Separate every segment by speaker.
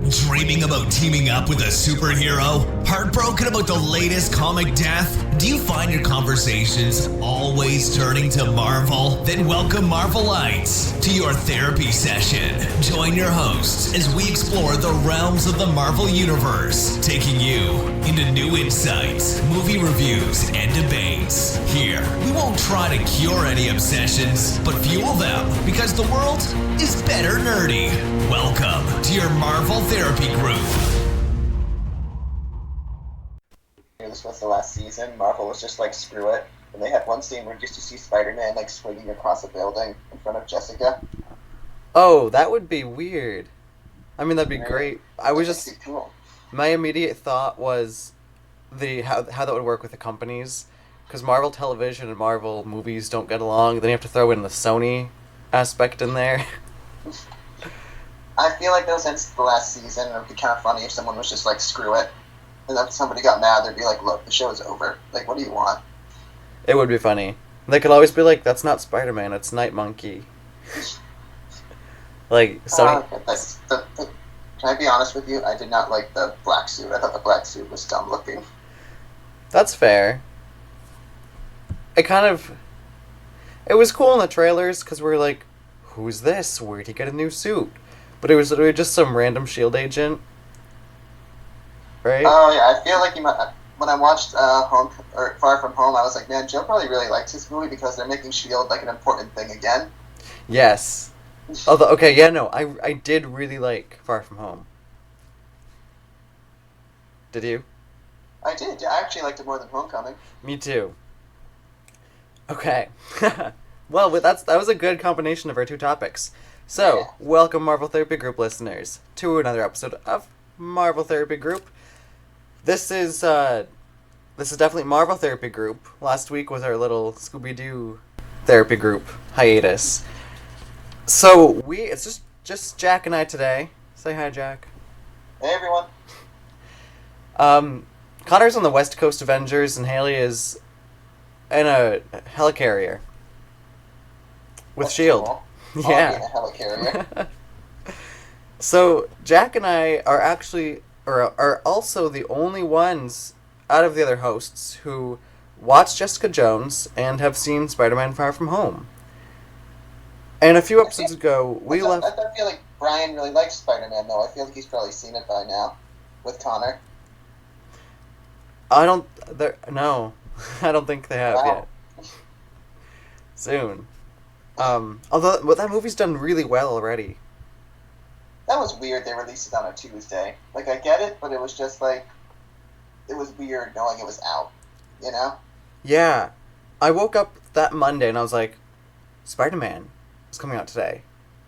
Speaker 1: Dreaming about teaming up with a superhero? Heartbroken about the latest comic death? Do you find your conversations always turning to Marvel? Then welcome Marvelites to your therapy session. Join your hosts as we explore the realms of the Marvel Universe, taking you into new insights, movie reviews, and debates. Here, we won't try to cure any obsessions, but fuel them because the world is better nerdy. Welcome to your Marvel Therapy Group.
Speaker 2: This was the last season. Marvel was just like, screw it. And they had one scene where just you see Spider-Man like swinging across a building in front of Jessica.
Speaker 3: Oh, that would be weird. I mean, that'd be great.
Speaker 2: That'd be cool.
Speaker 3: My immediate thought was how that would work with the companies, because Marvel Television and Marvel movies don't get along. Then you have to throw in the Sony aspect in there.
Speaker 2: I feel like that was since the last season, and it would be kind of funny if someone was just like, screw it. And then somebody got mad, they'd be like, look, the show is over. Like, what do you want?
Speaker 3: It would be funny. They could always be like, that's not Spider-Man, it's Night Monkey. Like, Sony...
Speaker 2: Can I be honest with you? I did not like the black suit. I thought the black suit was dumb looking.
Speaker 3: That's fair. It was cool in the trailers, because we were like, who's this? Where'd he get a new suit? But it was literally just some random S.H.I.E.L.D. agent. Right?
Speaker 2: Oh, yeah, I feel like when I watched Far From Home, I was like, man, Joe probably really likes this movie because they're making S.H.I.E.L.D. like an important thing again.
Speaker 3: Yes. Although, okay, yeah, no, I did really like Far From Home. Did you?
Speaker 2: I did. I actually liked it more than Homecoming.
Speaker 3: Me too. Okay. Well, that was a good combination of our two topics. So, Welcome Marvel Therapy Group listeners to another episode of Marvel Therapy Group. This is definitely Marvel Therapy Group. Last week was our little Scooby-Doo Therapy Group hiatus. So, it's just Jack and I today. Say hi, Jack.
Speaker 2: Hey, everyone.
Speaker 3: Connor's on the West Coast Avengers, and Haley is in a helicarrier with S.H.I.E.L.D.
Speaker 2: Cool.
Speaker 3: Yeah.
Speaker 2: In a helicarrier.
Speaker 3: So, Jack and I are also the only ones out of the other hosts who watched Jessica Jones and have seen Spider-Man Far From Home. And a few episodes ago, we left...
Speaker 2: I feel like Brian really likes Spider-Man, though. I feel like he's probably seen it by now with Connor.
Speaker 3: No. I don't think they have yet. Soon. Although that movie's done really well already.
Speaker 2: That was weird they released it on a Tuesday. Like, I get it, but it was just like... It was weird knowing it was out, you know?
Speaker 3: Yeah. I woke up that Monday and I was like, Spider-Man is coming out today.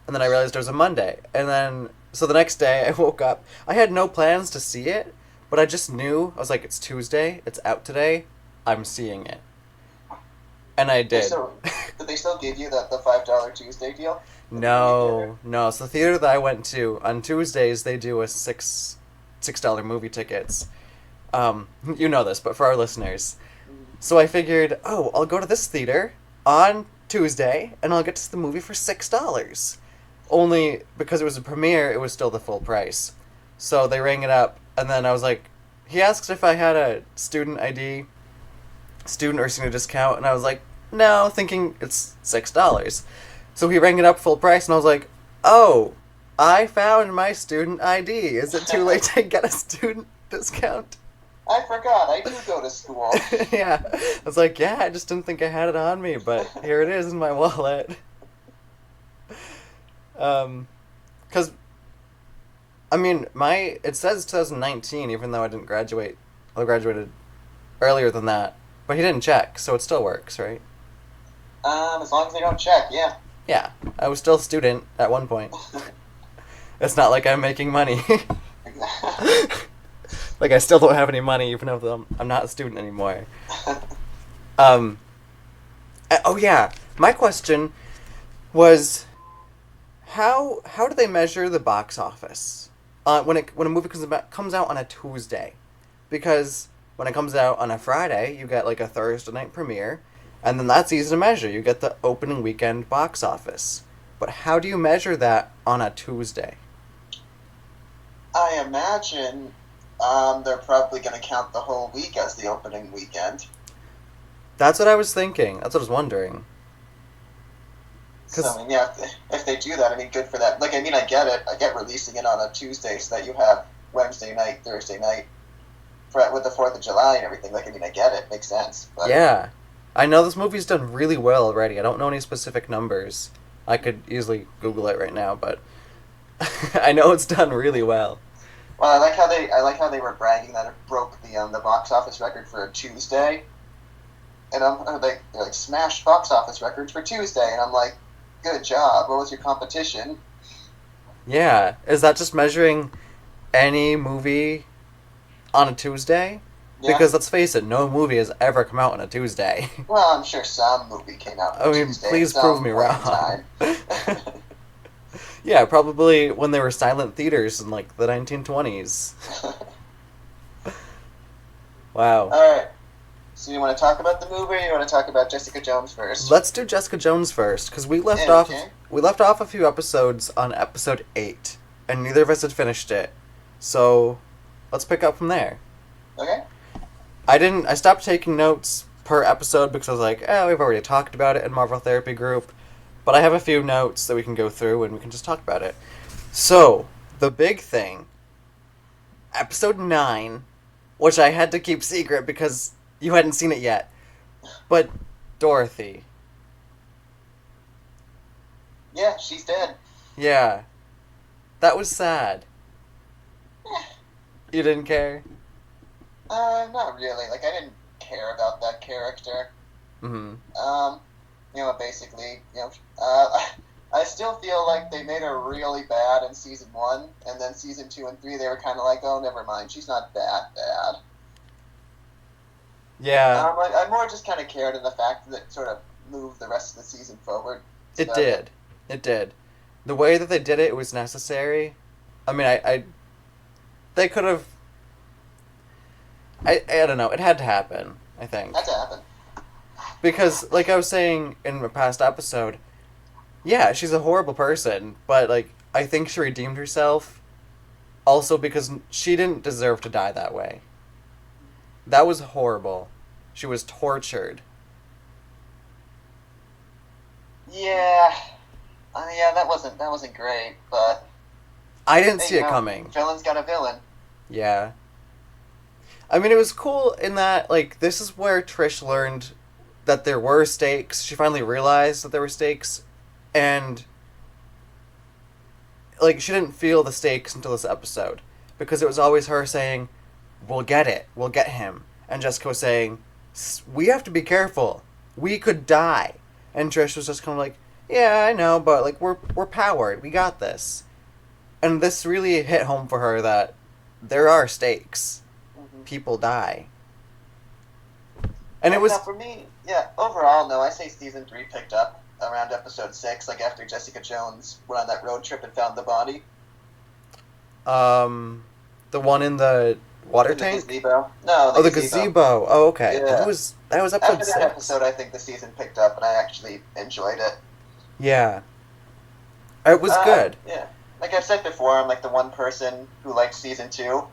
Speaker 3: And then I realized it was a Monday. And then, so the next day I woke up. I had no plans to see it, but I just knew. I was like, it's Tuesday, it's out today, I'm seeing it. And I did.
Speaker 2: Did they still give you the $5 Tuesday deal?
Speaker 3: No. So the theater that I went to, on Tuesdays, they do a $6 movie tickets. You know this, but for our listeners. So I figured, I'll go to this theater on Tuesday, and I'll get to see the movie for $6. Only, because it was a premiere, it was still the full price. So they rang it up, and then I was like, he asked if I had a student or senior discount, and I was like, no, thinking it's $6. So he rang it up full price, and I was like, I found my student ID. Is it too late to get a student discount?
Speaker 2: I forgot, I do go to school.
Speaker 3: Yeah. I was like, I just didn't think I had it on me, but here it is in my wallet. Because, I mean, it says 2019, even though I didn't graduate. I graduated earlier than that. But he didn't check, so it still works, right?
Speaker 2: As long as they don't check, yeah.
Speaker 3: Yeah, I was still a student at one point. It's not like I'm making money. Like, I still don't have any money, even though I'm not a student anymore. My question was, how do they measure the box office when a movie comes out on a Tuesday? Because when it comes out on a Friday, you get like a Thursday night premiere, and then that's easy to measure. You get the opening weekend box office. But how do you measure that on a Tuesday?
Speaker 2: I imagine they're probably going to count the whole week as the opening weekend.
Speaker 3: That's what I was thinking. That's what I was wondering.
Speaker 2: So,
Speaker 3: 'Cause-
Speaker 2: I mean, yeah, if they do that, I mean, good for that. Like, I mean, I get it. I get releasing it on a Tuesday so that you have Wednesday night, Thursday night, with the 4th of July and everything. Like, I mean, I get it. Makes sense. But
Speaker 3: Yeah. I know this movie's done really well already. I don't know any specific numbers. I could easily Google it right now, but I know it's done really well.
Speaker 2: Well, I like how they were bragging that it broke the box office record for a Tuesday, and they're like smashed box office records for Tuesday, and I'm like, good job. What was your competition?
Speaker 3: Yeah. Is that just measuring any movie on a Tuesday?
Speaker 2: Yeah.
Speaker 3: Because let's face it, no movie has ever come out on a Tuesday.
Speaker 2: Well, I'm sure some movie came out. On
Speaker 3: I mean,
Speaker 2: Tuesday
Speaker 3: please
Speaker 2: at
Speaker 3: prove
Speaker 2: some
Speaker 3: me
Speaker 2: point in
Speaker 3: wrong.
Speaker 2: time.
Speaker 3: Yeah, probably when they were silent theaters in like the 1920s. Wow.
Speaker 2: All right. So you want to talk about the movie, or you want to talk about Jessica Jones first?
Speaker 3: Let's do Jessica Jones first, because we left
Speaker 2: Yeah,
Speaker 3: off.
Speaker 2: okay.
Speaker 3: We left off a few episodes on episode 8, and neither of us had finished it. So, let's pick up from there.
Speaker 2: Okay.
Speaker 3: I stopped taking notes per episode because I was like, we've already talked about it in Marvel Therapy Group. But I have a few notes that we can go through and we can just talk about it. So, the big thing, episode 9, which I had to keep secret because you hadn't seen it yet. But Dorothy.
Speaker 2: Yeah, she's dead.
Speaker 3: Yeah. That was sad. You didn't care?
Speaker 2: Not really. Like, I didn't care about that character.
Speaker 3: Mm-hmm.
Speaker 2: You know, basically, you know, I still feel like they made her really bad in season 1, and then season 2 and 3, they were kind of like, oh, never mind, she's not that bad.
Speaker 3: Yeah.
Speaker 2: I more just kind of cared in the fact that it sort of moved the rest of the season forward.
Speaker 3: It
Speaker 2: So,
Speaker 3: did. It did. The way that they did it was necessary. I mean, I they could have... I don't know. It had to happen, I think.
Speaker 2: Had to happen.
Speaker 3: Because, like I was saying in a past episode, yeah, she's a horrible person, but, like, I think she redeemed herself also because she didn't deserve to die that way. That was horrible. She was tortured.
Speaker 2: Yeah. Yeah, that wasn't great, but...
Speaker 3: I didn't
Speaker 2: hey,
Speaker 3: see
Speaker 2: you
Speaker 3: it
Speaker 2: know,
Speaker 3: coming.
Speaker 2: Villain's got a villain.
Speaker 3: Yeah. I mean, it was cool in that, like, this is where Trish learned that there were stakes. She finally realized that there were stakes, and, like, she didn't feel the stakes until this episode. Because it was always her saying, we'll get it, we'll get him. And Jessica was saying, we have to be careful. We could die. And Trish was just kind of like, yeah, I know, but, like, we're powered. We got this. And this really hit home for her that there are stakes.
Speaker 2: Mm-hmm.
Speaker 3: People die. And it was...
Speaker 2: Now, for me, yeah, overall, no, I say season 3 picked up around episode 6, like after Jessica Jones went on that road trip and found the body.
Speaker 3: The one in the water
Speaker 2: In the
Speaker 3: tank?
Speaker 2: gazebo. No,
Speaker 3: Oh, the gazebo. Oh, okay.
Speaker 2: Yeah.
Speaker 3: That was episode
Speaker 2: After
Speaker 3: 6.
Speaker 2: that episode, I think the season picked up, and I actually enjoyed it.
Speaker 3: Yeah. It was good.
Speaker 2: Yeah. Like I've said before, I'm like the one person who likes season 2.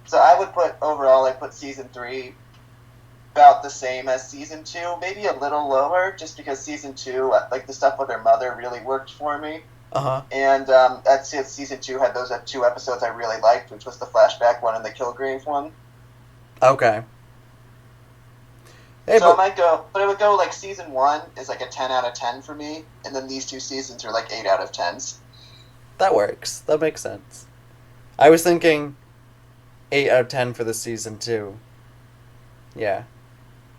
Speaker 2: So I would put season 3 about the same as season 2, maybe a little lower, just because season 2, like the stuff with her mother, really worked for me.
Speaker 3: Uh-huh.
Speaker 2: And that's it. Season 2 had those 2 episodes I really liked, which was the flashback one and the Kilgrave one.
Speaker 3: Okay. Hey,
Speaker 2: So
Speaker 3: but...
Speaker 2: it would go like season 1 is like a 10 out of 10 for me, and then these 2 seasons are like 8 out of 10s.
Speaker 3: That works. That makes sense. I was thinking 8 out of 10 for this season, too. Yeah.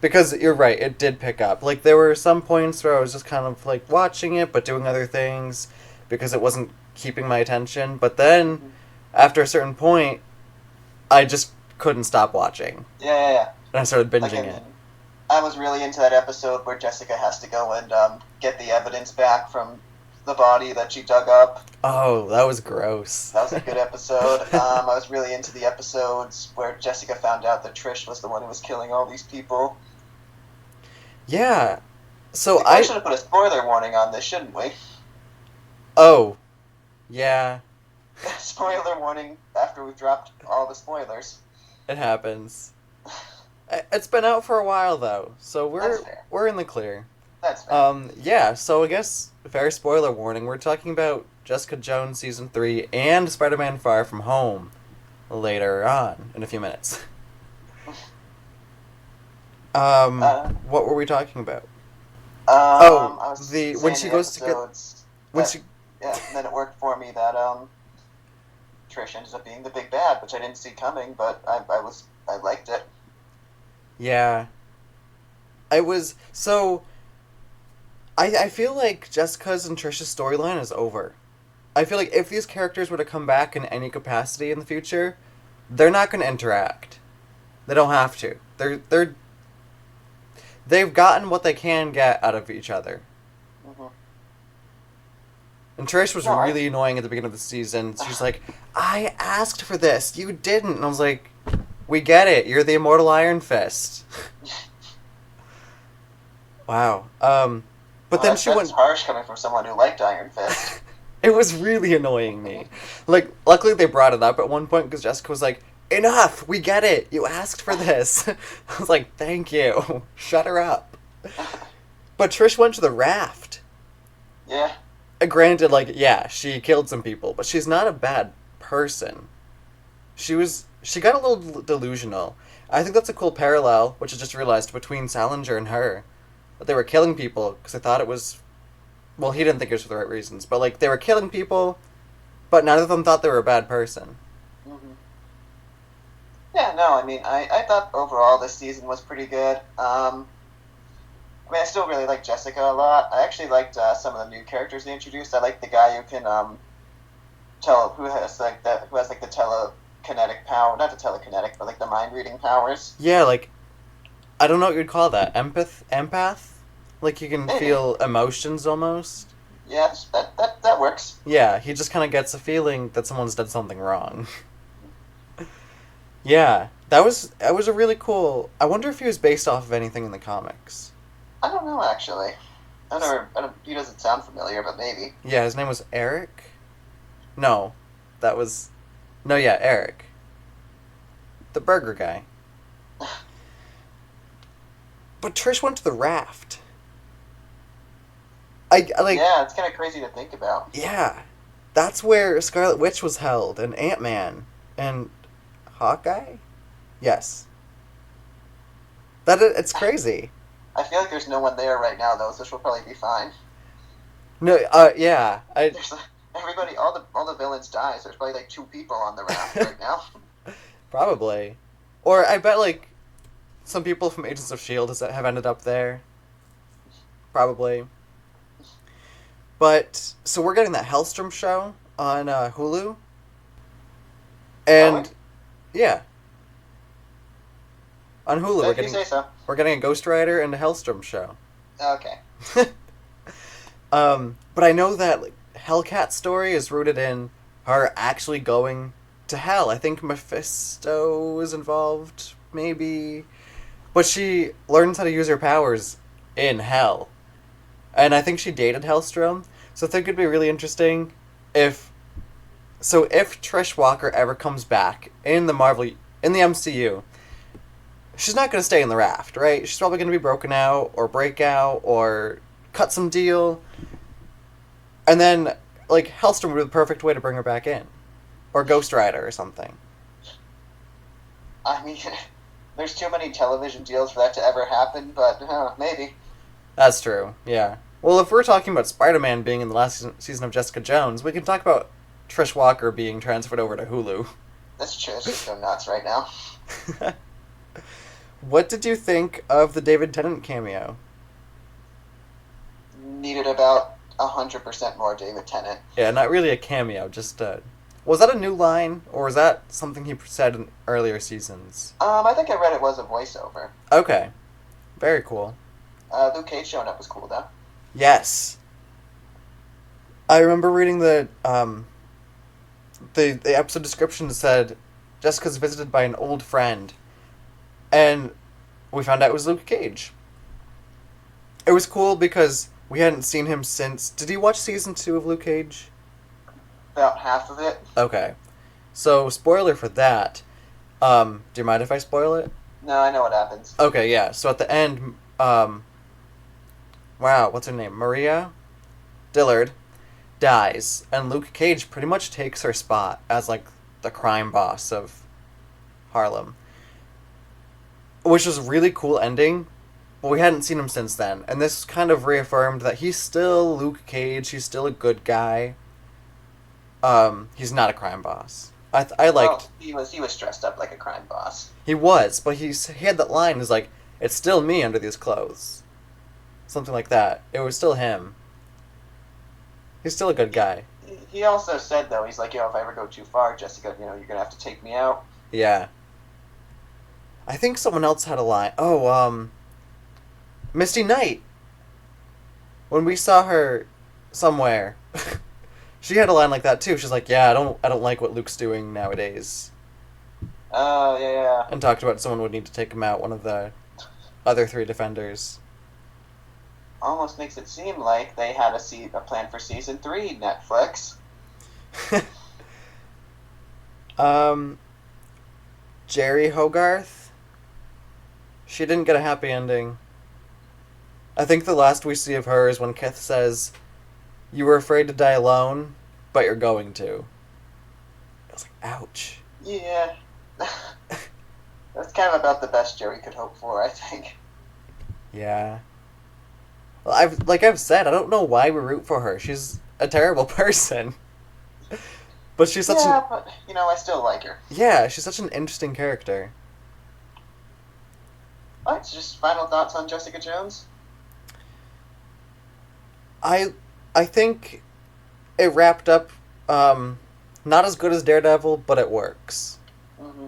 Speaker 3: Because you're right, it did pick up. Like, there were some points where I was just kind of, like, watching it, but doing other things, because it wasn't keeping my attention. But then, after a certain point, I just couldn't stop watching.
Speaker 2: Yeah.
Speaker 3: And I started binging
Speaker 2: Like,
Speaker 3: it.
Speaker 2: I was really into that episode where Jessica has to go and get the evidence back from the body that she dug up.
Speaker 3: Oh, that was gross.
Speaker 2: That was a good episode. I was really into the episodes where Jessica found out that Trish was the one who was killing all these people.
Speaker 3: Yeah. So
Speaker 2: I should have put a spoiler warning on this, shouldn't we?
Speaker 3: Oh. Yeah.
Speaker 2: Spoiler warning after we've dropped all the spoilers.
Speaker 3: It happens. It's been out for a while though, so
Speaker 2: That's fair.
Speaker 3: we're in the clear.
Speaker 2: That's fair.
Speaker 3: Yeah, so I guess fair spoiler warning. We're talking about Jessica Jones season 3 and Spider-Man: Far From Home later on in a few minutes. What were we talking about?
Speaker 2: I was
Speaker 3: when
Speaker 2: saying
Speaker 3: she
Speaker 2: the
Speaker 3: goes to get
Speaker 2: episodes
Speaker 3: when
Speaker 2: that-
Speaker 3: she
Speaker 2: Yeah, and then it worked for me that Trish ended up being the big bad, which I didn't see coming, but I liked it.
Speaker 3: Yeah. I was so I feel like Jessica's and Trish's storyline is over. I feel like if these characters were to come back in any capacity in the future, they're not going to interact. They don't have to. They've gotten what they can get out of each other.
Speaker 2: Mm-hmm.
Speaker 3: And Trish was
Speaker 2: No,
Speaker 3: really annoying at the beginning of the season. She's like, "I asked for this. You didn't." And I was like, "We get it. You're the immortal Iron Fist." Wow. But then she
Speaker 2: that's
Speaker 3: went.
Speaker 2: harsh coming from someone who liked Iron Fist.
Speaker 3: It was really annoying me. Like, luckily they brought it up at one point because Jessica was like, "Enough! We get it! You asked for this!" I was like, "Thank you. Shut her up." But Trish went to the raft.
Speaker 2: Yeah.
Speaker 3: Granted, like, yeah, she killed some people, but she's not a bad person. She got a little delusional. I think that's a cool parallel, which I just realized, between Salinger and her. That they were killing people because they thought it was... Well, he didn't think it was for the right reasons, but, like, they were killing people, but none of them thought they were a bad person.
Speaker 2: Mm-hmm. Yeah, no, I mean, I thought overall this season was pretty good. I mean, I still really like Jessica a lot. I actually liked some of the new characters they introduced. I like the guy who can who has the telekinetic power, not the telekinetic, but like the mind reading powers.
Speaker 3: Yeah, like, I don't know what you'd call that. Empath? Like, you can
Speaker 2: Maybe.
Speaker 3: feel emotions almost?
Speaker 2: Yeah, that works.
Speaker 3: Yeah, he just kind of gets a feeling that someone's done something wrong. Yeah, that was a really cool... I wonder if he was based off of anything in the comics.
Speaker 2: I don't know actually. He doesn't sound familiar, but maybe.
Speaker 3: Yeah, his name was Eric? No, that was... No, yeah, Eric. The burger guy. But Trish went to the raft. I like...
Speaker 2: Yeah, it's kind of crazy to think about.
Speaker 3: Yeah. That's where Scarlet Witch was held, and Ant-Man, and Hawkeye? Yes. It's crazy.
Speaker 2: I feel like there's no one there right now though, so she'll probably be fine.
Speaker 3: No, yeah.
Speaker 2: There's everybody, all the villains die, so there's probably like 2 people on the raft right now.
Speaker 3: Probably. Or I bet, like, some people from Agents of S.H.I.E.L.D. have ended up there. Probably. But, so we're getting that Hellstrom show on Hulu. And,
Speaker 2: Really?
Speaker 3: yeah. On Hulu,
Speaker 2: If you say so.
Speaker 3: we're getting a Ghost Rider and a Hellstrom show.
Speaker 2: Okay.
Speaker 3: But I know that, like, Hellcat's story is rooted in her actually going to hell. I think Mephisto is involved, maybe. But she learns how to use her powers in hell. And I think she dated Hellstrom. So I think it'd be really interesting if Trish Walker ever comes back in the MCU, she's not going to stay in the raft, right? She's probably going to be broken out or break out or cut some deal. And then, like, Hellstrom would be the perfect way to bring her back in. Or Ghost Rider or something.
Speaker 2: I mean, there's too many television deals for that to ever happen, but maybe.
Speaker 3: That's true, yeah. Well, if we're talking about Spider-Man being in the last season of Jessica Jones, we can talk about Trish Walker being transferred over to Hulu.
Speaker 2: That's true. It's just so nuts right now.
Speaker 3: What did you think of the David Tennant cameo?
Speaker 2: Needed about 100% more David Tennant.
Speaker 3: Yeah, not really a cameo, just was that a new line, or was that something he said in earlier seasons?
Speaker 2: I think I read it was a voiceover.
Speaker 3: Okay. Very cool.
Speaker 2: Luke Cage showing up was cool, though.
Speaker 3: Yes. I remember reading the episode description said Jessica's visited by an old friend, and we found out it was Luke Cage. It was cool because we hadn't seen him since... Did you watch season 2 of Luke Cage?
Speaker 2: about half of it.
Speaker 3: Okay. So, spoiler for that. Do you mind if I spoil it?
Speaker 2: No, I know what happens.
Speaker 3: Okay, yeah. So at the end, wow, what's her name? Maria Dillard dies, and Luke Cage pretty much takes her spot as, like, the crime boss of Harlem. Which was a really cool ending, but we hadn't seen him since then. And this kind of reaffirmed that he's still Luke Cage, he's still a good guy. He's not a crime boss. I liked...
Speaker 2: Well, he was dressed up like a crime boss.
Speaker 3: He was, but he had that line, is like, it's still me under these clothes. Something like that. It was still him. He's still a good guy.
Speaker 2: He also said, though, he's like, if I ever go too far, Jessica, you're going to have to take me out.
Speaker 3: Yeah. I think someone else had a line. Oh, Misty Knight. When we saw her somewhere, she had a line like that too. She's like, "Yeah, I don't like what Luke's doing nowadays."
Speaker 2: Oh, yeah.
Speaker 3: And talked about someone would need to take him out. One of the other three defenders.
Speaker 2: Almost makes it seem like they had a plan for season 3, Netflix.
Speaker 3: Jerry Hogarth. She didn't get a happy ending. I think the last we see of her is when Kith says, "You were afraid to die alone, but you're going to." I was like, ouch.
Speaker 2: Yeah. That's kind of about the best Jerry could hope for, I think.
Speaker 3: Yeah. Well, I've said, I don't know why we root for her. She's a terrible person. But she's such
Speaker 2: but, I still like her.
Speaker 3: Yeah, she's such an interesting character.
Speaker 2: Alright, so just final thoughts on Jessica Jones?
Speaker 3: I think it wrapped up not as good as Daredevil, but it works.
Speaker 2: Mm-hmm.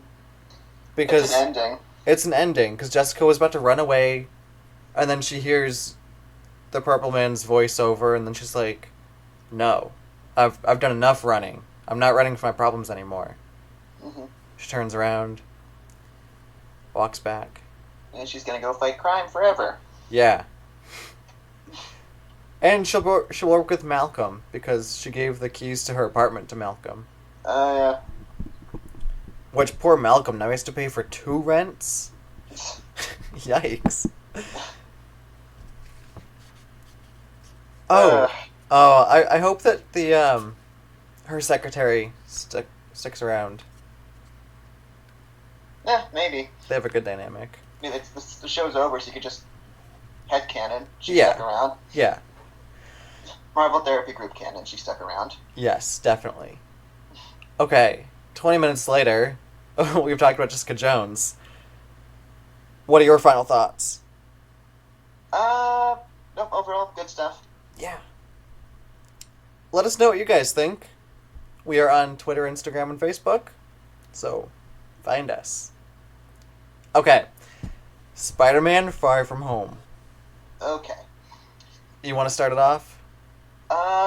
Speaker 3: Because
Speaker 2: it's an ending.
Speaker 3: It's an ending, because Jessica was about to run away, and then she hears the Purple Man's voiceover, and then she's like, "No, I've done enough running. I'm not running from my problems anymore."
Speaker 2: Mm-hmm.
Speaker 3: She turns around, walks back.
Speaker 2: And she's gonna go fight crime forever.
Speaker 3: Yeah. And she'll work with Malcolm, because she gave the keys to her apartment to Malcolm.
Speaker 2: Yeah.
Speaker 3: Which, poor Malcolm, now he has to pay for 2 rents? Yikes. I hope that the, her secretary sticks around.
Speaker 2: Yeah, maybe.
Speaker 3: They have a good dynamic.
Speaker 2: I mean, the show's over, so you could just headcanon. She
Speaker 3: Yeah.
Speaker 2: stuck around.
Speaker 3: Yeah.
Speaker 2: Marvel Therapy Group canon. She stuck around.
Speaker 3: Yes, definitely. Okay, 20 minutes later, we've talked about Jessica Jones. What are your final thoughts?
Speaker 2: Nope, overall, good stuff.
Speaker 3: Yeah. Let us know what you guys think. We are on Twitter, Instagram, and Facebook, so find us. Okay. Spider-Man Far From Home.
Speaker 2: Okay.
Speaker 3: You want to start it off?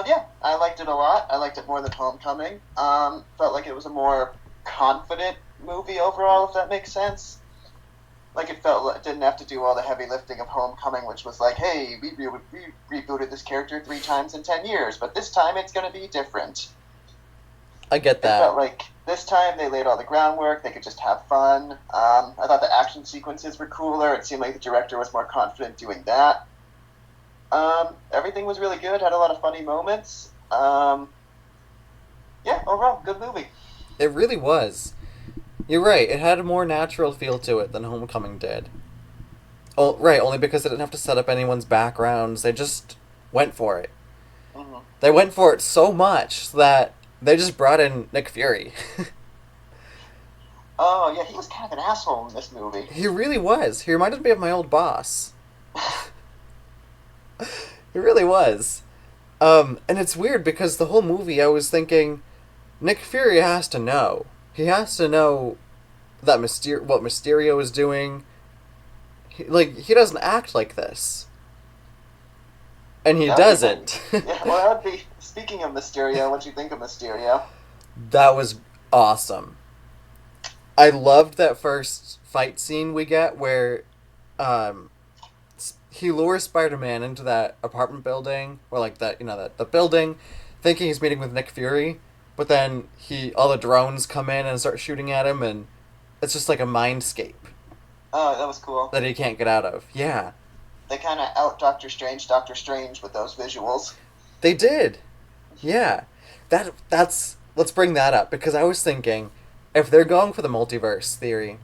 Speaker 2: Yeah, I liked it a lot. I liked it more than Homecoming. Felt like it was a more confident movie overall, if that makes sense. Like, it felt like it didn't have to do all the heavy lifting of Homecoming, which was like, hey, we rebooted this character 3 times in 10 years, but this time it's going to be different.
Speaker 3: I get that.
Speaker 2: It felt like this time they laid all the groundwork, they could just have fun. I thought the action sequences were cooler. It seemed like the director was more confident doing that. Everything was really good, had a lot of funny moments. Yeah, overall, good movie.
Speaker 3: It really was. You're right, it had a more natural feel to it than Homecoming did. Oh, right, only because they didn't have to set up anyone's backgrounds, they just went for it.
Speaker 2: Mm-hmm.
Speaker 3: They went for it so much that they just brought in Nick Fury.
Speaker 2: Oh, yeah, he was kind of an asshole in this movie.
Speaker 3: He really was. He reminded me of my old boss. He really was. And it's weird because the whole movie I was thinking, Nick Fury has to know. He has to know that what Mysterio is doing. He doesn't act like this. And he doesn't.
Speaker 2: Yeah, well, that would be... Speaking of Mysterio, what'd you think of Mysterio?
Speaker 3: That was awesome. I loved that first fight scene we get where he lures Spider-Man into that apartment building, or like that, the building, thinking he's meeting with Nick Fury, but then all the drones come in and start shooting at him, and it's just like a mindscape
Speaker 2: Oh, that was cool.
Speaker 3: that he can't get out of. Yeah,
Speaker 2: They kind of out Doctor Strange with those visuals.
Speaker 3: they did. Yeah, that's let's bring that up because I was thinking if they're going for the multiverse theory,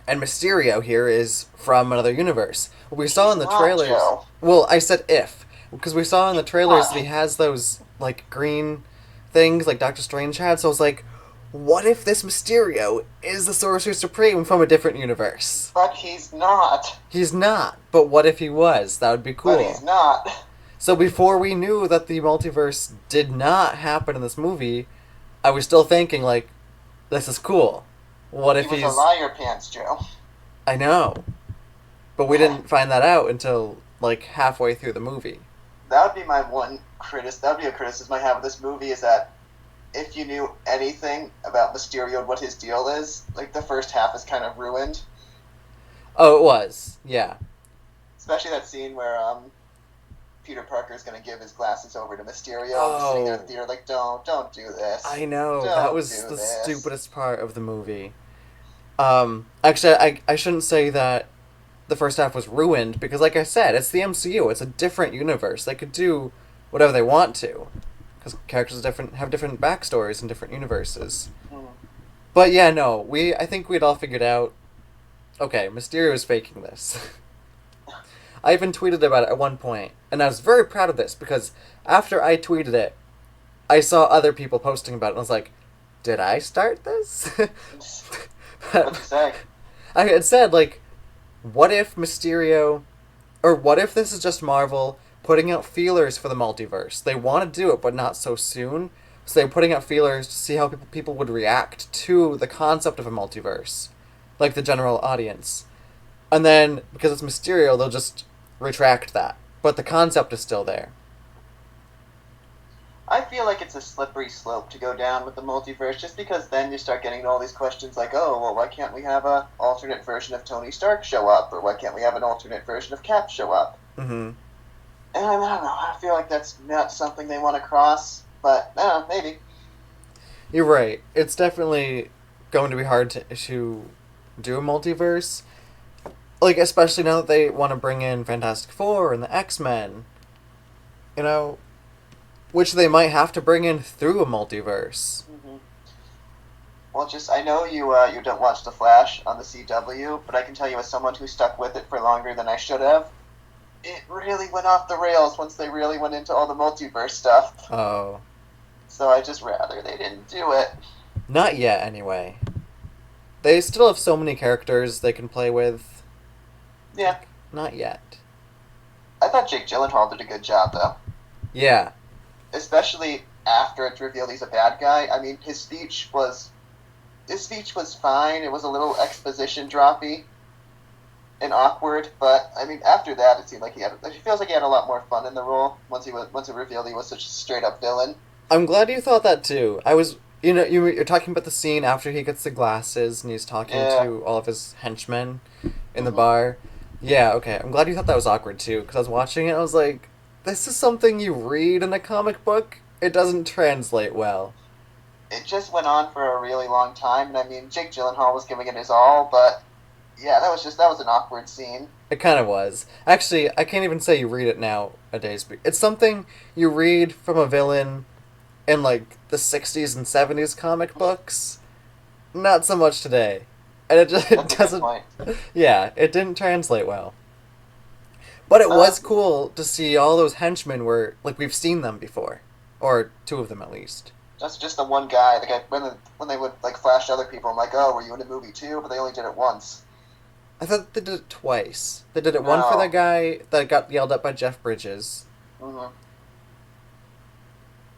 Speaker 3: and Mysterio here is from another universe. What we saw in the
Speaker 2: Not
Speaker 3: trailers.
Speaker 2: Joe.
Speaker 3: Well, I said if because we saw in the trailers that he has those like green things like Doctor Strange had. So I was like, what if this Mysterio is the Sorcerer Supreme from a different universe?
Speaker 2: But he's not.
Speaker 3: He's not. But what if he was? That would be cool.
Speaker 2: But he's not.
Speaker 3: So before we knew that the multiverse did not happen in this movie, I was still thinking like, this is cool. What if
Speaker 2: He
Speaker 3: he's?
Speaker 2: was a liar pants, Joe.
Speaker 3: I know, but we didn't find that out until like halfway through the movie.
Speaker 2: That would be my one That would be a criticism I have of this movie is that if you knew anything about Mysterio and what his deal is, like the first half is kind of ruined.
Speaker 3: Oh, it was. Yeah.
Speaker 2: Especially that scene where Peter Parker is going to give his glasses over to Mysterio. I'm just sitting there in the theater like, don't do this.
Speaker 3: I know.
Speaker 2: Don't
Speaker 3: That was
Speaker 2: do
Speaker 3: the
Speaker 2: this.
Speaker 3: stupidest part of the movie. Actually, I shouldn't say that the first half was ruined because, like I said, it's the MCU. It's a different universe. They could do whatever they want to because characters have different backstories in different universes.
Speaker 2: Hmm.
Speaker 3: But yeah, no, I think we'd all figured out. Okay, Mysterio is faking this. I even tweeted about it at one point, and I was very proud of this because after I tweeted it, I saw other people posting about it, and I was like, "Did I start this?"
Speaker 2: What'd you say?
Speaker 3: I had said like, "What if Mysterio, or what if this is just Marvel putting out feelers for the multiverse? They want to do it, but not so soon." So they're putting out feelers to see how people would react to the concept of a multiverse, like the general audience. And then, because it's Mysterio, they'll just retract that. But the concept is still there.
Speaker 2: I feel like it's a slippery slope to go down with the multiverse, just because then you start getting all these questions like, oh, well, why can't we have an alternate version of Tony Stark show up? Or why can't we have an alternate version of Cap show up?
Speaker 3: Mm-hmm.
Speaker 2: And I don't know, I feel like that's not something they want to cross, but, I don't know, maybe.
Speaker 3: You're right. It's definitely going to be hard to do a multiverse. Like, especially now that they want to bring in Fantastic Four and the X-Men. You know, which they might have to bring in through a multiverse.
Speaker 2: Mm-hmm. Well, I know you don't watch The Flash on the CW, but I can tell you as someone who stuck with it for longer than I should have, it really went off the rails once they really went into all the multiverse stuff.
Speaker 3: Oh.
Speaker 2: So I just rather they didn't do it.
Speaker 3: Not yet, anyway. They still have so many characters they can play with.
Speaker 2: Yeah.
Speaker 3: Not yet.
Speaker 2: I thought Jake Gyllenhaal did a good job, though.
Speaker 3: Yeah.
Speaker 2: Especially after it's revealed he's a bad guy. I mean, his speech was fine. It was a little exposition droppy and awkward, but I mean, after that, it seemed like it feels like he had a lot more fun in the role once it revealed he was such a straight up villain.
Speaker 3: I'm glad you thought that too. I was, you're talking about the scene after he gets the glasses and he's talking to all of his henchmen in the bar. Yeah, okay. I'm glad you thought that was awkward too, because I was watching it and I was like, this is something you read in a comic book. It doesn't translate well.
Speaker 2: It just went on for a really long time, and I mean, Jake Gyllenhaal was giving it his all, but yeah, that was an awkward scene.
Speaker 3: It kind of was. Actually, I can't even say you read it nowadays. It's something you read from a villain in like the 60s and 70s comic books. Not so much today. And it just
Speaker 2: That's a good
Speaker 3: doesn't.
Speaker 2: point.
Speaker 3: Yeah, it didn't translate well. But it was cool to see all those henchmen were like we've seen them before, or two of them at least.
Speaker 2: That's just the one guy. The guy when they would like flash other people, I'm like, oh, were you in a movie too? But they only did it once.
Speaker 3: I thought they did it twice. They did it one for the guy that got yelled at by Jeff Bridges.
Speaker 2: Mm-hmm.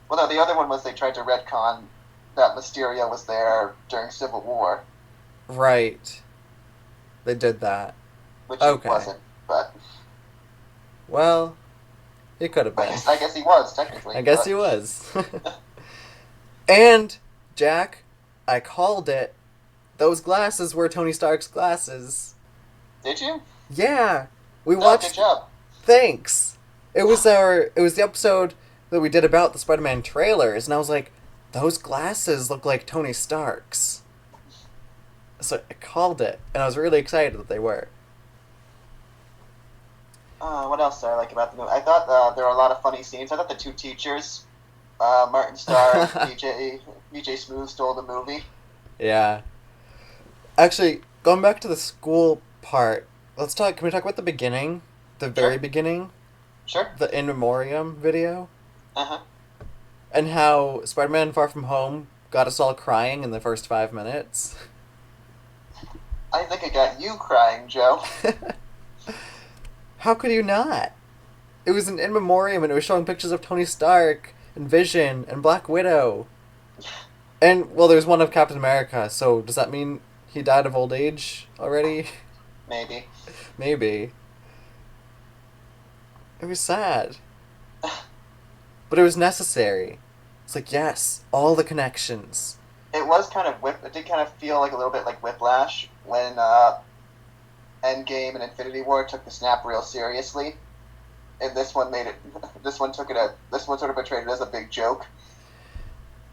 Speaker 2: Well, no, the other one was they tried to retcon that Mysterio was there during Civil War.
Speaker 3: Right. They did that.
Speaker 2: Which
Speaker 3: Okay.
Speaker 2: he wasn't, but
Speaker 3: Well, he could have been.
Speaker 2: I guess he was, technically.
Speaker 3: I guess he was. And, Jack, I called it. Those glasses were Tony Stark's glasses.
Speaker 2: Did you?
Speaker 3: Yeah. We
Speaker 2: Oh,
Speaker 3: watched...
Speaker 2: good job.
Speaker 3: Thanks. It was the episode that we did about the Spider-Man trailers, and I was like, those glasses look like Tony Stark's. So I called it, and I was really excited that they were.
Speaker 2: What else did I like about the movie? I thought there were a lot of funny scenes. I thought the two teachers, Martin Starr and BJ Smooth, stole the movie.
Speaker 3: Yeah. Actually, going back to the school part, can we talk about the beginning? The very
Speaker 2: Sure.
Speaker 3: beginning?
Speaker 2: Sure.
Speaker 3: The In Memoriam video?
Speaker 2: Uh-huh.
Speaker 3: And how Spider-Man Far From Home got us all crying in the first 5 minutes.
Speaker 2: I think it got you crying, Joe.
Speaker 3: How could you not? It was an In Memoriam and it was showing pictures of Tony Stark and Vision and Black Widow. And, well, there's one of Captain America, so does that mean he died of old age already?
Speaker 2: Maybe.
Speaker 3: Maybe. It was sad. But it was necessary. It's like, yes, all the connections.
Speaker 2: It was kind of it did kind of feel like a little bit like Whiplash when Endgame and Infinity War took the snap real seriously, and this one sort of portrayed it as a big joke.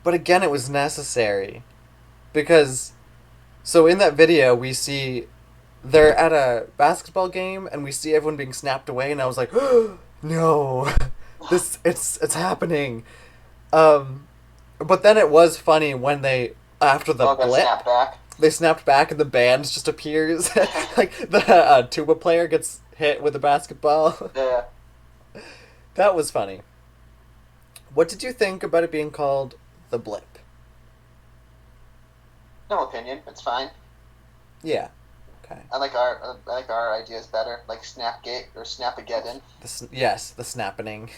Speaker 3: But again, it was necessary. Because, so in that video, we see they're at a basketball game, and we see everyone being snapped away, and I was like, oh, no, it's happening. But then it was funny when after the
Speaker 2: Got
Speaker 3: blip,
Speaker 2: snapped back.
Speaker 3: they snapped back and the band just appears. Like, the tuba player gets hit with a basketball.
Speaker 2: Yeah.
Speaker 3: That was funny. What did you think about it being called The Blip?
Speaker 2: No opinion. It's fine.
Speaker 3: Yeah. Okay.
Speaker 2: I like our ideas better, like Snapgate or Snapageddon.
Speaker 3: Yes, the snapping.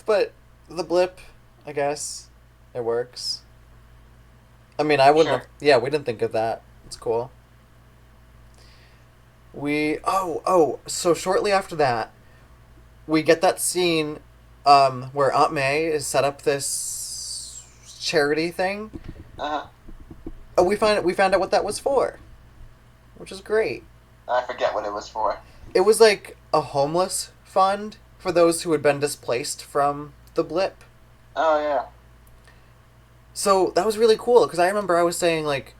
Speaker 3: But The Blip, I guess, it works. I mean, I wouldn't.
Speaker 2: Sure.
Speaker 3: Yeah, we didn't think of that. It's cool. So shortly after that, we get that scene, where Aunt May is set up this charity thing.
Speaker 2: Uh-huh.
Speaker 3: Oh, we found out what that was for, which is great.
Speaker 2: I forget what it was for.
Speaker 3: It was like a homeless fund for those who had been displaced from the blip.
Speaker 2: Oh yeah.
Speaker 3: So that was really cool, because I remember I was saying, like,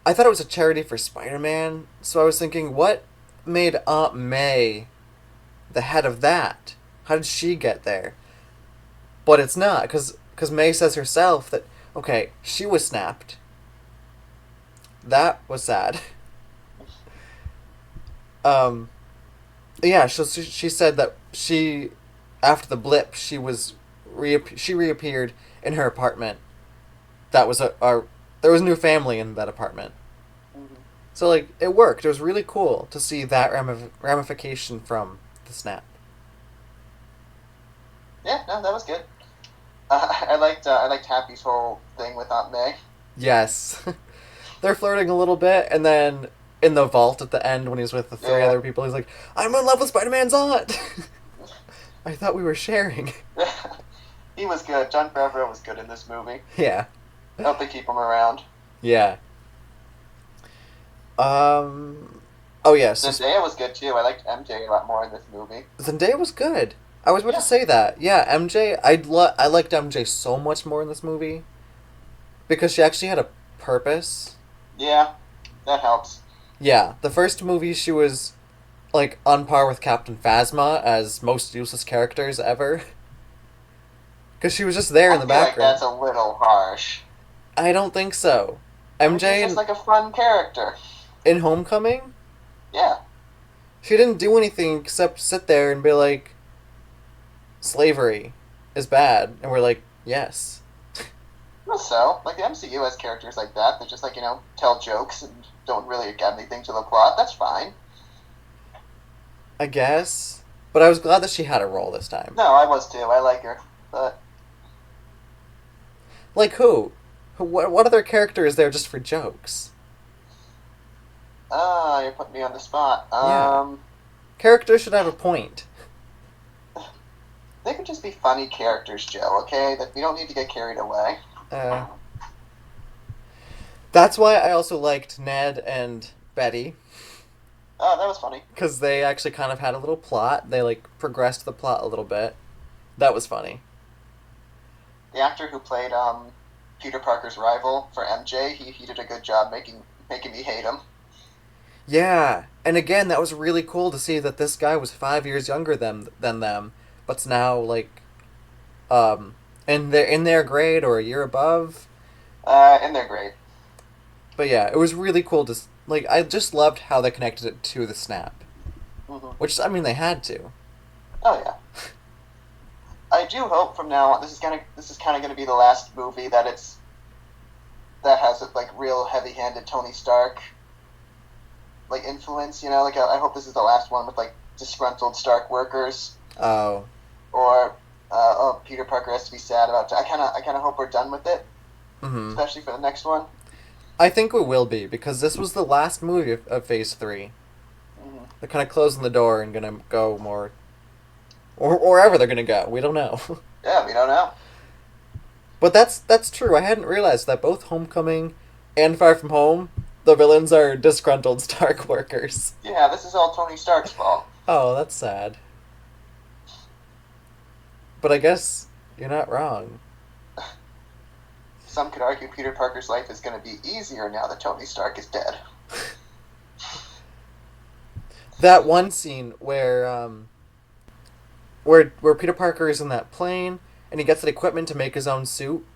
Speaker 3: I thought it was a charity for Spider-Man, so I was thinking, what made Aunt May the head of that? How did she get there? But it's not, because May says herself that, okay, she was snapped. That was sad. Yeah, so she said that after the blip, she reappeared in her apartment. That was there was a new family in that apartment.
Speaker 2: Mm-hmm.
Speaker 3: So, like, it worked. It was really cool to see that ramification from the snap.
Speaker 2: Yeah, no, that was good. I liked Happy's whole thing with Aunt May.
Speaker 3: Yes. They're flirting a little bit, and then in the vault at the end when he's with the three other people, he's like, I'm in love with Spider-Man's aunt! I thought we were sharing.
Speaker 2: He was good. Jon Favreau was good in this movie.
Speaker 3: Yeah.
Speaker 2: I hope they keep him around.
Speaker 3: Yeah. Oh yeah, so
Speaker 2: Zendaya was good too. I liked MJ a lot more in this movie.
Speaker 3: Zendaya was good. I was about to say that. Yeah, MJ, I liked MJ so much more in this movie. Because she actually had a purpose.
Speaker 2: Yeah, that helps.
Speaker 3: Yeah, the first movie she was, like, on par with Captain Phasma as most useless characters ever. Because she was just there in the
Speaker 2: I feel like
Speaker 3: background.
Speaker 2: that's a little harsh.
Speaker 3: I don't think so. MJ
Speaker 2: She's just like a fun character.
Speaker 3: in Homecoming,
Speaker 2: Yeah.
Speaker 3: she didn't do anything except sit there and be like, slavery is bad. And we're like, yes.
Speaker 2: So, like, the MCU has characters like that that just, like, tell jokes and don't really add anything to the plot. That's fine.
Speaker 3: I guess. But I was glad that she had a role this time.
Speaker 2: No, I was too. I like her. But,
Speaker 3: Like who? What other character is there just for jokes?
Speaker 2: you're putting me on the spot.
Speaker 3: Yeah. Characters should have a point.
Speaker 2: They could just be funny characters, Joe, okay? That we don't need to get carried away.
Speaker 3: That's why I also liked Ned and Betty.
Speaker 2: Oh, that was funny.
Speaker 3: Because they actually kind of had a little plot. They, like, progressed the plot a little bit. That was funny.
Speaker 2: the actor who played Peter Parker's rival for MJ, he did a good job making me hate him.
Speaker 3: Yeah, and again, that was really cool to see that this guy was 5 years younger than them, but's now like, in their grade or a year above.
Speaker 2: In their grade.
Speaker 3: But yeah, it was really cool to like. I just loved how they connected it to the snap,
Speaker 2: Mm-hmm.
Speaker 3: which I mean they had to.
Speaker 2: Oh yeah. I do hope from now on this is kind of going to be the last movie that has like real heavy-handed Tony Stark like influence. You know, like I hope this is the last one with like disgruntled Stark workers.
Speaker 3: Oh.
Speaker 2: Or Peter Parker has to be sad about. I kind of hope we're done with it,
Speaker 3: Mm-hmm.
Speaker 2: especially for the next one.
Speaker 3: I think we will be because this was the last movie of Phase 3.
Speaker 2: Mm-hmm.
Speaker 3: They're kind of closing the door and gonna go more, or wherever they're gonna go. We don't know.
Speaker 2: Yeah, we don't know.
Speaker 3: But that's true. I hadn't realized that both Homecoming and Far From Home, the villains are disgruntled Stark workers.
Speaker 2: Yeah, this is all Tony Stark's fault.
Speaker 3: Oh, that's sad. But I guess you're not wrong.
Speaker 2: Some could argue Peter Parker's life is going to be easier now that Tony Stark is dead.
Speaker 3: That one scene where Peter Parker is in that plane and he gets the equipment to make his own suit.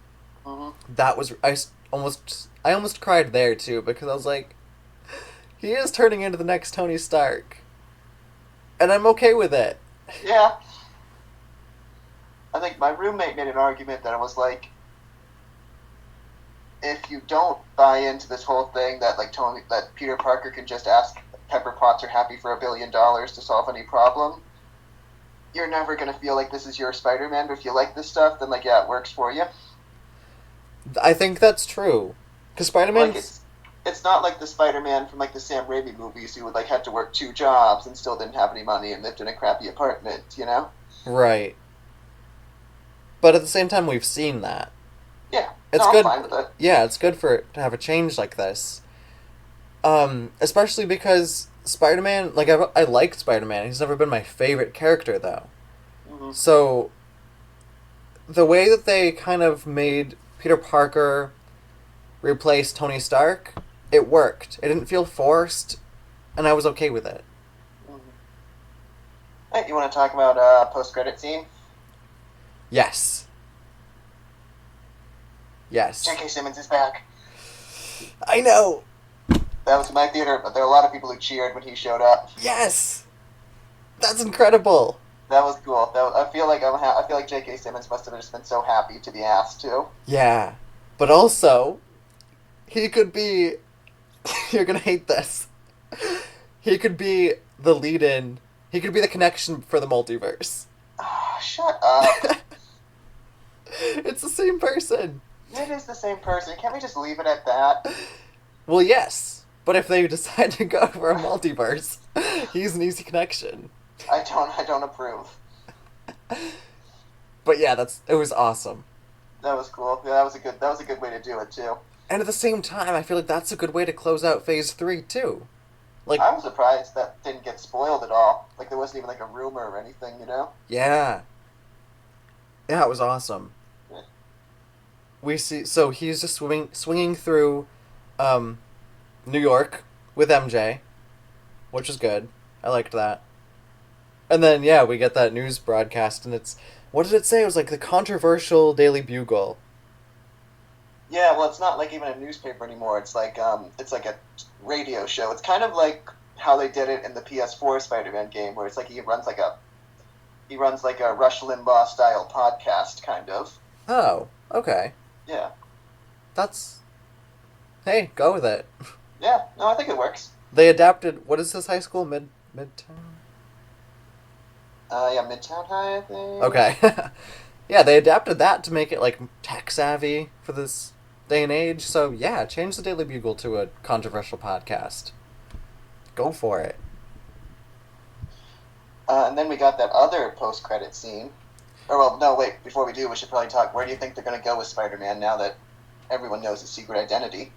Speaker 2: Mm-hmm.
Speaker 3: That was I almost cried there too because I was like, he is turning into the next Tony Stark, and I'm okay with it.
Speaker 2: Yeah. I think my roommate made an argument that it was like, if you don't buy into this whole thing that that Peter Parker can just ask Pepper Potts or Happy for $1 billion to solve any problem, you're never gonna feel like this is your Spider-Man. But if you like this stuff, then like yeah, it works for you.
Speaker 3: I think that's true, because Spider-Man.
Speaker 2: Like it's not like the Spider-Man from like the Sam Raimi movies who would like had to work 2 jobs and still didn't have any money and lived in a crappy apartment, you know?
Speaker 3: Right. But at the same time, we've seen that.
Speaker 2: Yeah,
Speaker 3: It's
Speaker 2: no,
Speaker 3: good.
Speaker 2: I'm fine with it.
Speaker 3: Yeah, it's good for it to have a change like this. Especially because Spider-Man, like I like Spider-Man. He's never been my favorite character though.
Speaker 2: Mm-hmm.
Speaker 3: So the way that they kind of made Peter Parker replace Tony Stark, it worked. It didn't feel forced, and I was okay with it.
Speaker 2: Mm-hmm. Hey, you want to talk about post-credit scene?
Speaker 3: Yes. Yes.
Speaker 2: J.K. Simmons is back.
Speaker 3: I know.
Speaker 2: That was in my theater, but there were a lot of people who cheered when he showed up.
Speaker 3: Yes. That's incredible.
Speaker 2: That was cool. I feel like J.K. Simmons must have just been so happy to be asked to.
Speaker 3: Yeah. But also, he could be... You're gonna hate this. He could be the lead-in. He could be the connection for the multiverse.
Speaker 2: Oh, shut up.
Speaker 3: It's the same person.
Speaker 2: It is the same person. Can't we just leave it at that?
Speaker 3: Well, yes. But if they decide to go for a multiverse, he's an easy connection.
Speaker 2: I don't approve.
Speaker 3: But yeah, it was awesome.
Speaker 2: That was cool. Yeah, that was a good way to do it too.
Speaker 3: And at the same time, I feel like that's a good way to close out Phase 3 too. Like,
Speaker 2: I was surprised that didn't get spoiled at all. Like there wasn't even like a rumor or anything, you know?
Speaker 3: yeah. Yeah, it was awesome.
Speaker 2: Yeah.
Speaker 3: We see, so he's just swinging through New York with MJ, which is good. I liked that. And then, yeah, we get that news broadcast, and it's, what did it say? It was like the controversial Daily Bugle.
Speaker 2: Yeah, well, it's not like even a newspaper anymore. It's like a radio show. It's kind of like how they did it in the PS4 Spider-Man game, where it's like he runs like a Rush Limbaugh style podcast, kind of.
Speaker 3: Oh, okay.
Speaker 2: Yeah.
Speaker 3: Hey, go with it.
Speaker 2: Yeah. No, I think it works.
Speaker 3: They adapted, what is this high school? Midtown?
Speaker 2: Yeah, Midtown High, I think.
Speaker 3: Okay. Yeah, they adapted that to make it, like, tech-savvy for this day and age. So, yeah, change the Daily Bugle to a controversial podcast. Go for it.
Speaker 2: And then we got that other post-credit scene. Or, well, no, wait. Before we do, we should probably talk. Where do you think they're going to go with Spider-Man now that everyone knows his secret identity?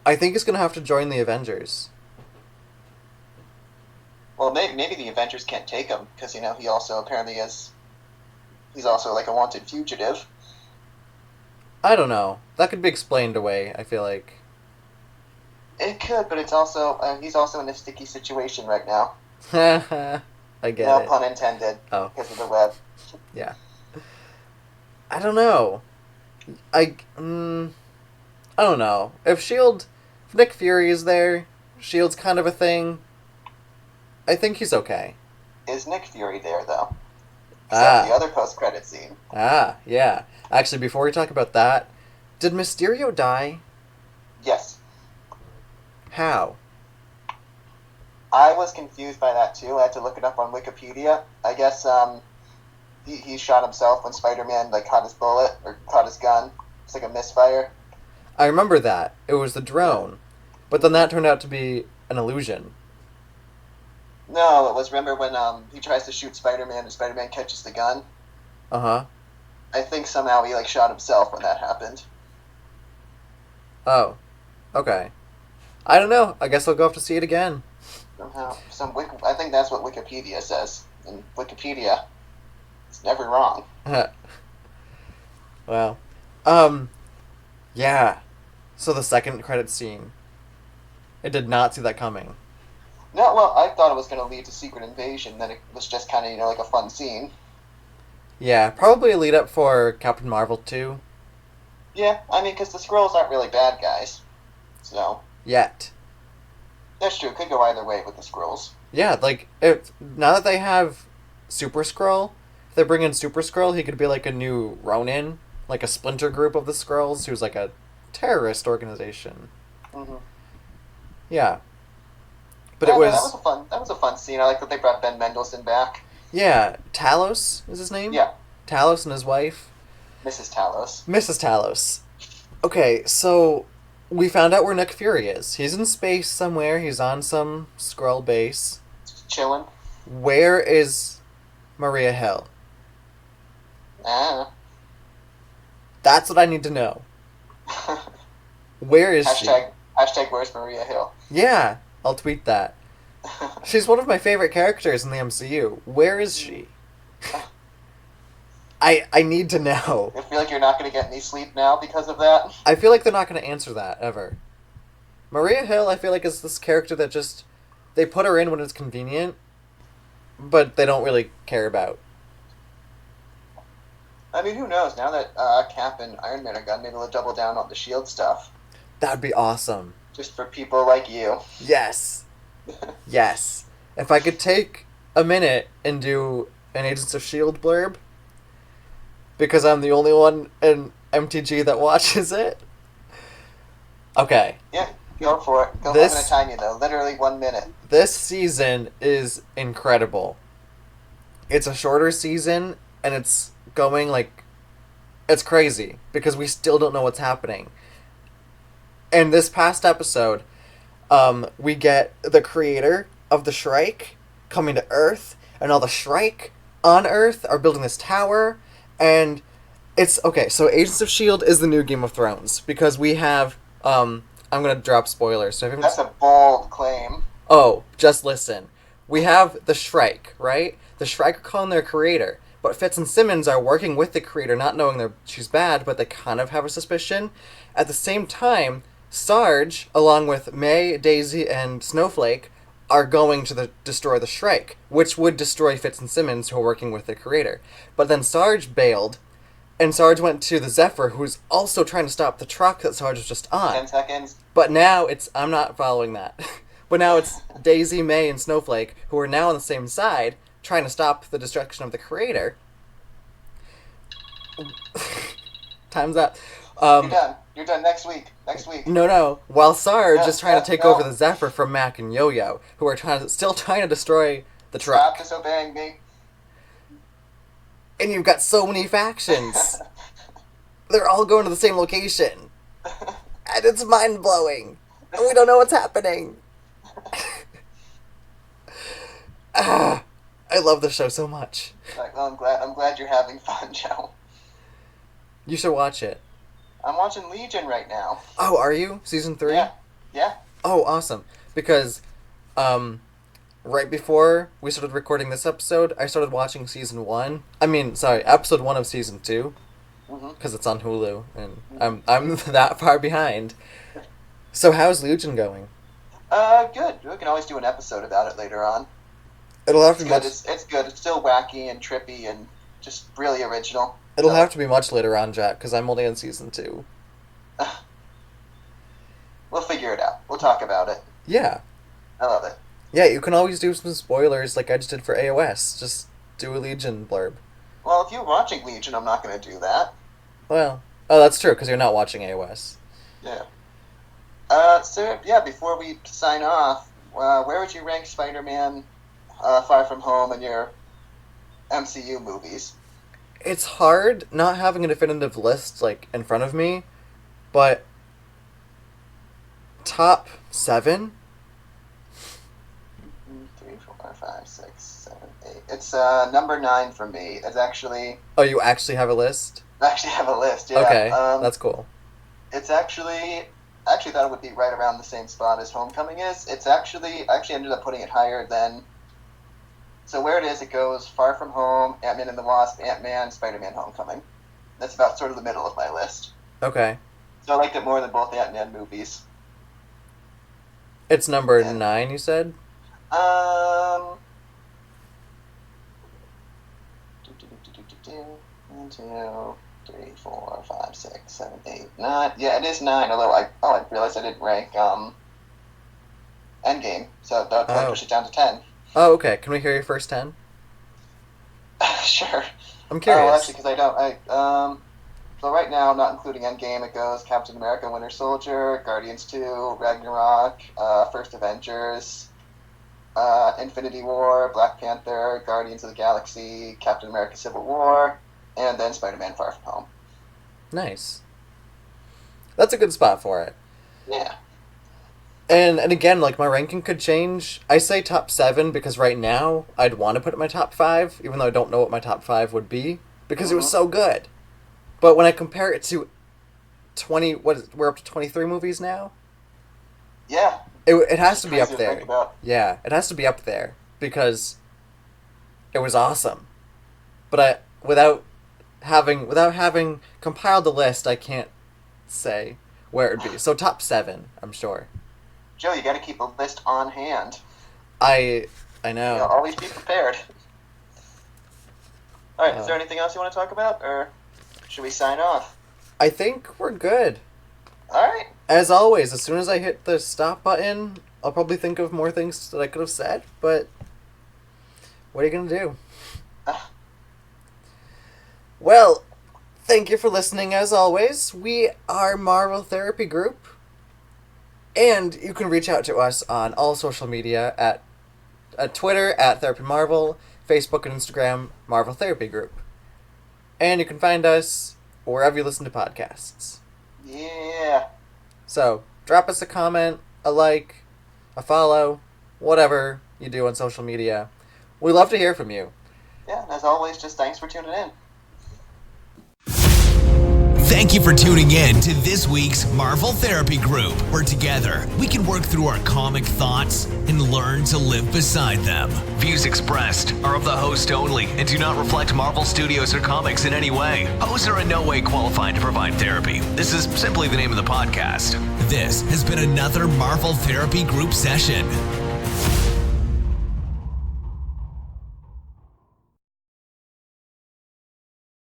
Speaker 3: I think he's going to have to join the Avengers.
Speaker 2: Well, maybe the Avengers can't take him, because, you know, he also apparently is... He's also, like, a wanted fugitive.
Speaker 3: I don't know. That could be explained away, I feel like.
Speaker 2: It could, but it's also he's also in a sticky situation right now.
Speaker 3: I get
Speaker 2: No
Speaker 3: it.
Speaker 2: pun intended.
Speaker 3: Oh.
Speaker 2: Because of the web.
Speaker 3: Yeah. I don't know. I don't know. If Nick Fury is there, Shield's kind of a thing. I think he's okay.
Speaker 2: Is Nick Fury there though?
Speaker 3: Ah.
Speaker 2: So the other post-credit scene.
Speaker 3: Ah, yeah. Actually, before we talk about that, did Mysterio die?
Speaker 2: Yes.
Speaker 3: How?
Speaker 2: I was confused by that too. I had to look it up on Wikipedia. I guess he shot himself when Spider-Man caught his bullet or caught his gun. It's like a misfire.
Speaker 3: I remember that. It was the drone. But then that turned out to be an illusion.
Speaker 2: No, it was, remember when he tries to shoot Spider-Man and Spider-Man catches the gun?
Speaker 3: Uh-huh.
Speaker 2: I think somehow he shot himself when that happened.
Speaker 3: Oh. Okay. I don't know. I guess I'll go have to see it again.
Speaker 2: Somehow. I think that's what Wikipedia says. And Wikipedia, it's never wrong.
Speaker 3: Well. Yeah. So the second credit scene. I did not see that coming.
Speaker 2: No, well, I thought it was going to lead to Secret Invasion, then it was just kind of, like a fun scene.
Speaker 3: Yeah, probably a lead up for Captain Marvel 2.
Speaker 2: Yeah, I mean, because the Skrulls aren't really bad guys. So,
Speaker 3: Yet.
Speaker 2: that's true. It could go either way with the Skrulls.
Speaker 3: Yeah, now that they have Super Skrull, if they bring in Super Skrull, he could be like a new Ronin, like a splinter group of the Skrulls, who's like a terrorist organization.
Speaker 2: Mm-hmm.
Speaker 3: Yeah. But
Speaker 2: Yeah,
Speaker 3: it
Speaker 2: no,
Speaker 3: was...
Speaker 2: that was a fun scene. I like that they brought Ben Mendelsohn back.
Speaker 3: Yeah, Talos is his name?
Speaker 2: Yeah,
Speaker 3: Talos and his wife.
Speaker 2: Mrs. Talos.
Speaker 3: Mrs. Talos. Okay, so we found out where Nick Fury is. He's in space somewhere. He's on some Skrull base.
Speaker 2: Just chilling.
Speaker 3: Where is Maria Hill?
Speaker 2: Ah.
Speaker 3: That's what I need to know. Where is she?
Speaker 2: Hashtag where's Maria Hill?
Speaker 3: Yeah, I'll tweet that. She's one of my favorite characters in the MCU. Where is she? I need to know.
Speaker 2: I feel like you're not going to get any sleep now because of that.
Speaker 3: I feel like they're not going to answer that, ever. Maria Hill, I feel like, is this character that just... They put her in when it's convenient, but they don't really care about.
Speaker 2: I mean, who knows? Now that Cap and Iron Man are gone, maybe they'll double down on the S.H.I.E.L.D. stuff.
Speaker 3: That'd be awesome.
Speaker 2: Just for people like you.
Speaker 3: Yes. Yes. If I could take a minute and do an Agents of S.H.I.E.L.D. blurb, because I'm the only one in MTG that watches it. Okay.
Speaker 2: Yeah, go for it. I'm
Speaker 3: This-
Speaker 2: going to time you, though. Literally 1 minute.
Speaker 3: This season is incredible. It's a shorter season, and it's going, it's crazy, because we still don't know what's happening. In this past episode, we get the creator of the Shrike coming to Earth, and all the Shrike on Earth are building this tower, and it's... Okay, so Agents of S.H.I.E.L.D. is the new Game of Thrones, because we have... I'm gonna drop spoilers, so if
Speaker 2: That's a bold claim.
Speaker 3: Oh, just listen. We have the Shrike, right? The Shrike are calling their creator, but Fitz and Simmons are working with the creator, not knowing she's bad, but they kind of have a suspicion. At the same time, Sarge, along with May, Daisy, and Snowflake, are going to destroy the Shrike, which would destroy Fitz and Simmons, who are working with the creator. But then Sarge bailed, and Sarge went to the Zephyr, who's also trying to stop the truck that Sarge was just on.
Speaker 2: 10 seconds.
Speaker 3: But now it's... I'm not following that. But now it's Daisy, May, and Snowflake, who are now on the same side, trying to stop the destruction of the creator. Time's up.
Speaker 2: You're done. You're done next week. Next week.
Speaker 3: No. While Sarge
Speaker 2: No,
Speaker 3: is trying to take
Speaker 2: no.
Speaker 3: over the Zephyr from Mac and Yo-Yo, who are still trying to destroy the
Speaker 2: Stop
Speaker 3: truck.
Speaker 2: disobeying me.
Speaker 3: And you've got so many factions. They're all going to the same location. And it's mind-blowing. And we don't know what's happening. I love the show so much.
Speaker 2: Well, I'm glad you're having fun, Joe.
Speaker 3: You should watch it.
Speaker 2: I'm watching Legion right now.
Speaker 3: Oh, are you? Season 3?
Speaker 2: Yeah.
Speaker 3: Oh, awesome. Because, right before we started recording this episode, I started watching episode 1 of season 2. because it's on Hulu, and I'm that far behind. So how's Legion going?
Speaker 2: Good. We can always do an episode about it later on.
Speaker 3: It'll have to
Speaker 2: It's
Speaker 3: be
Speaker 2: good.
Speaker 3: much.
Speaker 2: It's good. It's still wacky and trippy and just really original.
Speaker 3: It'll
Speaker 2: So,
Speaker 3: have to be much later on, Jack, because I'm only on season 2.
Speaker 2: We'll figure it out. We'll talk about it.
Speaker 3: Yeah.
Speaker 2: I love it.
Speaker 3: Yeah, you can always do some spoilers like I just did for AOS. Just do a Legion blurb.
Speaker 2: Well, if you're watching Legion, I'm not going to do that.
Speaker 3: Well, oh, that's true, because you're not watching AOS.
Speaker 2: Yeah. So, before we sign off, where would you rank Spider-Man Far From Home in your MCU movies?
Speaker 3: It's hard not having a definitive list, like, in front of me, but top 7?
Speaker 2: 3, 4, 5, 6, 7, 8. It's number 9 for me. It's actually...
Speaker 3: Oh, you actually have a list?
Speaker 2: I actually have a list, yeah.
Speaker 3: Okay, that's cool.
Speaker 2: It's actually... I actually thought it would be right around the same spot as Homecoming is. It's actually... I actually ended up putting it higher than... So where it is, it goes Far From Home, Ant-Man and the Wasp, Ant-Man, Spider-Man Homecoming. That's about sort of the middle of my list.
Speaker 3: Okay.
Speaker 2: So I liked it more than both the Ant-Man movies.
Speaker 3: It's number
Speaker 2: Yeah.
Speaker 3: 9, you said?
Speaker 2: 1, 2, 3, 4, 5, 6, 7, 8, 9. Yeah, it is 9, although I realized I didn't rank Endgame, so that would push it down to 10.
Speaker 3: Oh, okay. Can we hear your first 10?
Speaker 2: Sure.
Speaker 3: I'm curious.
Speaker 2: Oh, actually, because I don't. So right now, not including Endgame, it goes Captain America, Winter Soldier, Guardians 2, Ragnarok, First Avengers, Infinity War, Black Panther, Guardians of the Galaxy, Captain America: Civil War, and then Spider-Man: Far From Home.
Speaker 3: Nice. That's a good spot for it.
Speaker 2: Yeah.
Speaker 3: And again, like, my ranking could change. I say top 7 because right now I'd want to put it in my top 5, even though I don't know what my top 5 would be, because it was so good. But when I compare it to 20, we're up to 23 movies now?
Speaker 2: Yeah.
Speaker 3: It has to be up
Speaker 2: Crazy to think
Speaker 3: there.
Speaker 2: about.
Speaker 3: Yeah, it has to be up there because it was awesome. But without having compiled the list, I can't say where it'd be. So top 7, I'm sure.
Speaker 2: Joe, you got to keep a list on hand.
Speaker 3: I
Speaker 2: You
Speaker 3: know.
Speaker 2: know, always be prepared. All right. Is there anything else you want to talk about, or should we sign off?
Speaker 3: I think we're good.
Speaker 2: All right.
Speaker 3: As always, as soon as I hit the stop button, I'll probably think of more things that I could have said, but what are you going to do? Well, thank you for listening as always. We are Marvel Therapy Group, and you can reach out to us on all social media at Twitter at Therapy Marvel, Facebook and Instagram, Marvel Therapy Group. And you can find us wherever you listen to podcasts.
Speaker 2: Yeah.
Speaker 3: So, drop us a comment, a like, a follow, whatever you do on social media. We love to hear from you.
Speaker 2: Yeah. And as always, just thanks for tuning in.
Speaker 1: Thank you for tuning in to this week's Marvel Therapy Group, where together we can work through our comic thoughts and learn to live beside them. Views expressed are of the host only and do not reflect Marvel Studios or comics in any way. Hosts are in no way qualified to provide therapy. This is simply the name of the podcast. This has been another Marvel Therapy Group session.